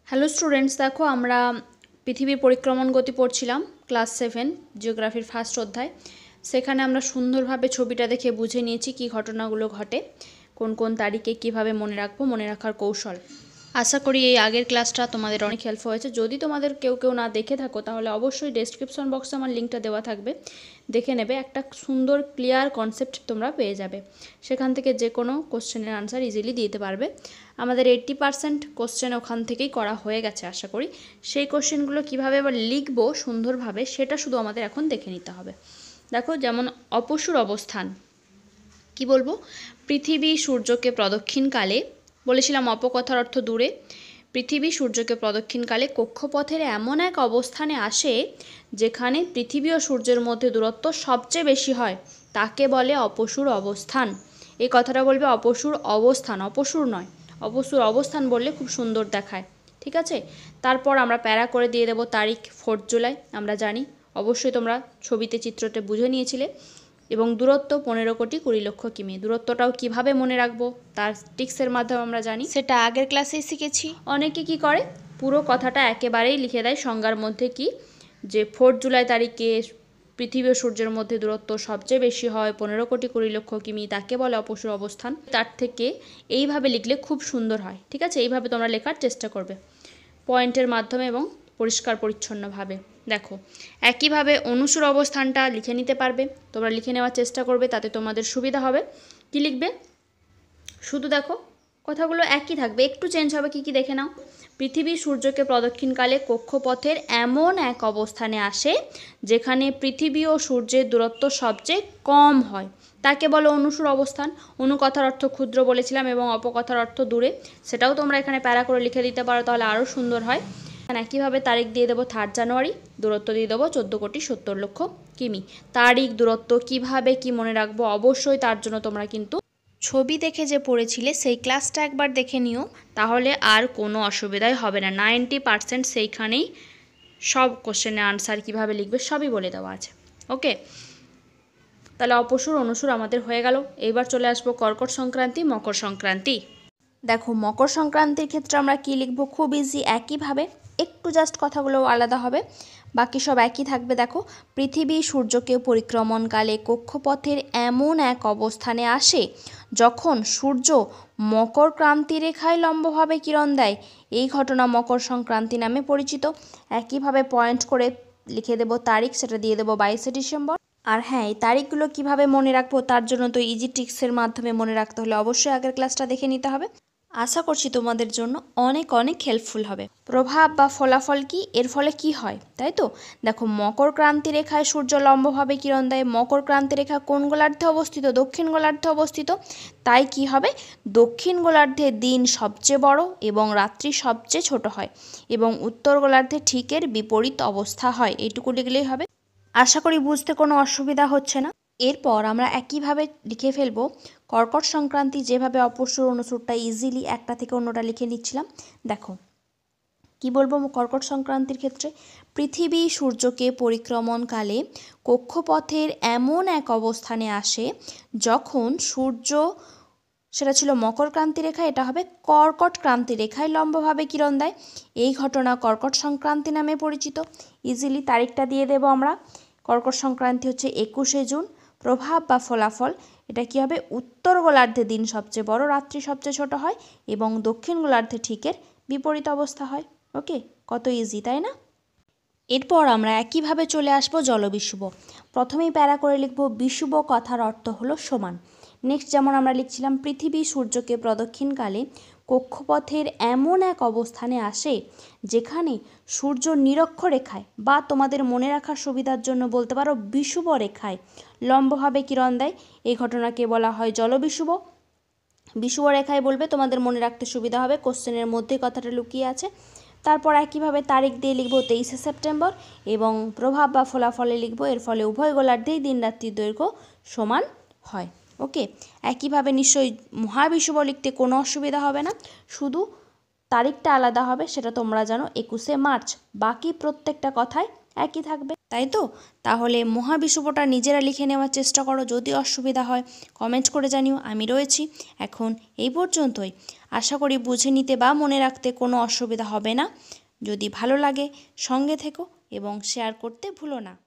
Hello students, দেখো আমরা পৃথিবীর পরিক্রমণ গতি পড়ছিলাম ক্লাস 7 জিওগ্রাফির ফার্স্ট অধ্যায়। সেখানে আমরা সুন্দরভাবে ছবিটা দেখে বুঝে নিয়েছি কী ঘটনাগুলো ঘটে, কোন কোন তারিখে কীভাবে মনে রাখবো, মনে রাখার কৌশল। আশা করি এই আগের ক্লাসটা তোমাদের অনেক হেল্প হয়েছে। যদি তোমাদের কেউ না দেখে থাকো তাহলে অবশ্যই ডেসক্রিপশন বক্সে আমার লিঙ্কটা দেওয়া থাকবে, দেখে নেবে। একটা সুন্দর ক্লিয়ার কনসেপ্ট তোমরা পেয়ে যাবে। সেখান থেকে যে কোনো কোশ্চেনের আনসার ইজিলি দিতে পারবে। আমাদের 80% কোশ্চেন ওখান থেকেই করা হয়ে গেছে আশা করি। সেই কোশ্চেনগুলো কীভাবে আবার লিখবো সুন্দরভাবে সেটা শুধু আমাদের এখন দেখে নিতে হবে। দেখো, যেমন অপসূর অবস্থান কি বলবো, পৃথিবী সূর্যকে প্রদক্ষিণকালে, বলেছিলাম অপকথার অর্থ দূরে। পৃথিবী সূর্যকে প্রদক্ষিণকালে কক্ষপথের এমন এক অবস্থানে আসে যেখানে পৃথিবী ও সূর্যের মধ্যে দূরত্ব সবচেয়ে বেশি হয়, তাকে বলে অপসূর অবস্থান। এই কথাটা বলবে অপসূর অবস্থান, অপসূর নয়। অপসূর অবস্থান বললে খুব সুন্দর দেখায়, ঠিক আছে। তারপর আমরা প্যারা করে দিয়ে দেবো তারিখ 4 জুলাই। আমরা জানি, অবশ্যই তোমরা ছবিতে চিত্রতে বুঝে নিয়েছিলে। এবং দূরত্ব 15,20,00,000 কিমি। দূরত্বটাও কিভাবে মনে রাখবো তার টিক্সের মাধ্যমে আমরা জানি, সেটা আগের ক্লাসেই শিখেছি। অনেকে কি করে, পুরো কথাটা একেবারেই লিখে দেয় সংজ্ঞার মধ্যে, কি যে 4 জুলাই তারিখে পৃথিবী ও সূর্যের মধ্যে দূরত্ব সবচেয়ে বেশি হয় 15,20,00,000 কিমি, তাকে বলে অপসূর অবস্থান। তার থেকে এইভাবে লিখলে খুব সুন্দর হয়, ঠিক আছে। এইভাবে তোমরা লেখার চেষ্টা করবে পয়েন্টের মাধ্যমে এবং পরিষ্কার পরিচ্ছন্নভাবে। দেখো, একইভাবে অনুসূর অবস্থানটা লিখে নিতে পারবে, তোমরা লিখে নেওয়ার চেষ্টা করবে, তাতে তোমাদের সুবিধা হবে। কি লিখবে, শুধু দেখো কথাগুলো একই থাকবে, একটু চেঞ্জ হবে। কি দেখে নাও। পৃথিবী সূর্যকে প্রদক্ষিণকালে কক্ষপথের এমন এক অবস্থানে আসে যেখানে পৃথিবী ও সূর্যের দূরত্ব সবচেয়ে কম হয়, তাকে বলো অনুসূর অবস্থান। অনু কথার অর্থ ক্ষুদ্র বলেছিলাম এবং অপকথার অর্থ দূরে, সেটাও তোমরা এখানে প্যারা করে লিখে দিতে পারো, তাহলে আরও সুন্দর হয়। একইভাবে তারিখ দিয়ে দেবো 3 জানুয়ারি, দূরত্ব দিয়ে দেবো 14,70,00,000 কিমি। তারিখ দূরত্ব কিভাবে কি মনে রাখবো, অবশ্যই তার জন্য তোমরা কিন্তু ছবি দেখে যে পড়েছিলে সেই ক্লাসটা একবার দেখে নিও, তাহলে আর কোনো অসুবিধাই হবে না। 90% সেইখানেই সব কোশ্চেনের আনসার কীভাবে লিখবে সবই বলে দেওয়া আছে। ওকে, তাহলে অপসূর অনুসূর আমাদের হয়ে গেল। এইবার চলে আসবো কর্কট সংক্রান্তি, মকর সংক্রান্তি। দেখো, মকর সংক্রান্তির ক্ষেত্রে আমরা কী লিখব, খুব ইজি। একইভাবে একটু জাস্ট কথাগুলো আলাদা হবে, বাকি সব একই থাকবে। দেখো, পৃথিবী সূর্যকে পরিক্রমণকালে কক্ষপথের এমন এক অবস্থানে আসে যখন সূর্য মকর ক্রান্তি রেখায় লম্বভাবে কিরণ দেয়, এই ঘটনা মকর সংক্রান্তি নামে পরিচিত। একইভাবে পয়েন্ট করে লিখে দেব তারিখ, সেটা দিয়ে দেবো 22শে ডিসেম্বর। আর হ্যাঁ, এই তারিখগুলো কীভাবে মনে রাখবো তার জন্য তো ইজি ট্রিক্সের মাধ্যমে মনে রাখতে হলে অবশ্যই আগের ক্লাসটা দেখে নিতে হবে। আশা করছি তোমাদের জন্য অনেক অনেক হেল্পফুল হবে। প্রভাব বা ফলাফল কি, এর ফলে কি হয়, তাই তো। দেখো, মকর ক্রান্তি রেখায় সূর্য লম্বভাবে কিরণ দেয়। মকর ক্রান্তি রেখা কোন গোলার্ধে অবস্থিত, দক্ষিণ গোলার্ধে অবস্থিত। তাই কি হবে, দক্ষিণ গোলার্ধে দিন সবচেয়ে বড় এবং রাত্রি সবচেয়ে ছোট হয়, এবং উত্তর গোলার্ধে ঠিকের বিপরীত অবস্থা হয়। এইটুকু লিখলেই হবে। আশা করি বুঝতে কোনো অসুবিধা হচ্ছে না। এরপর আমরা একইভাবে লিখে ফেলব কর্কট সংক্রান্তি, যেভাবে অপসূর অনুসূরটা ইজিলি একটা থেকে অন্যটা লিখে নিচ্ছিলাম। দেখো কি বলবো কর্কট সংক্রান্তির ক্ষেত্রে, পৃথিবী সূর্যকে পরিক্রমণকালে কক্ষপথের এমন এক অবস্থানে আসে যখন সূর্য, সেটা ছিল মকর ক্রান্তি রেখা, এটা হবে কর্কট ক্রান্তি রেখায় লম্বভাবে কিরণ দেয়। এই ঘটনা কর্কট সংক্রান্তি নামে পরিচিত। ইজিলি তারিখটা দিয়ে দেব আমরা। কর্কট সংক্রান্তি হচ্ছে 21শে জুন। প্রভাব বা ফলাফল, এটা কি হবে, উত্তর গোলার্ধে দিন সবচেয়ে বড়, রাত্রি সবচেয়ে ছোট হয়, এবং দক্ষিণ গোলার্ধে ঠিকের বিপরীত অবস্থা হয়। ওকে, কত ইজি তাই না। এরপর আমরা একইভাবে চলে আসবো জলবিষুব। প্রথমেই প্যারা করে লিখব বিষুব কথার অর্থ হলো সমান। নেক্সট যেমন আমরা লিখছিলাম, পৃথিবী সূর্যকে প্রদক্ষিণকালে কক্ষপথের এমন এক অবস্থানে আসে যেখানে সূর্য নিরক্ষরেখায়, বা তোমাদের মনে রাখার সুবিধার জন্য বলতে পারো বিষুব রেখায় লম্বভাবে কিরণ দেয়, এই ঘটনাকে বলা হয় জলবিষুব। বিষুব রেখায় বলবে, তোমাদের মনে রাখতে সুবিধা হবে, কোশ্চেনের মধ্যে কথাটা লুকিয়ে আছে। তারপর একইভাবে তারিখ দিয়ে লিখব 23শে সেপ্টেম্বর, এবং প্রভাব বা ফলাফলে লিখব এর ফলে উভয় গোলার্ধেই দিন রাত্রির দৈর্ঘ্য সমান হয়। ওকে, একইভাবে নিশ্চয়ই মহাবিষুব লিখতে কোনো অসুবিধা হবে না, শুধু তারিখটা আলাদা হবে, সেটা তোমরা জানো 21শে মার্চ। বাকি প্রত্যেকটা কথায় একই থাকবে, তাই তো? তাহলে মহাবিষুবটা নিজেরা লিখে নেওয়ার চেষ্টা করো, যদি অসুবিধা হয় কমেন্ট করে জানিও, আমি রয়েছি। এখন এই পর্যন্তই। আশা করি বুঝে নিতে বা মনে রাখতে কোনো অসুবিধা হবে না। যদি ভালো লাগে সঙ্গে থেকো এবং শেয়ার করতে ভুলো না।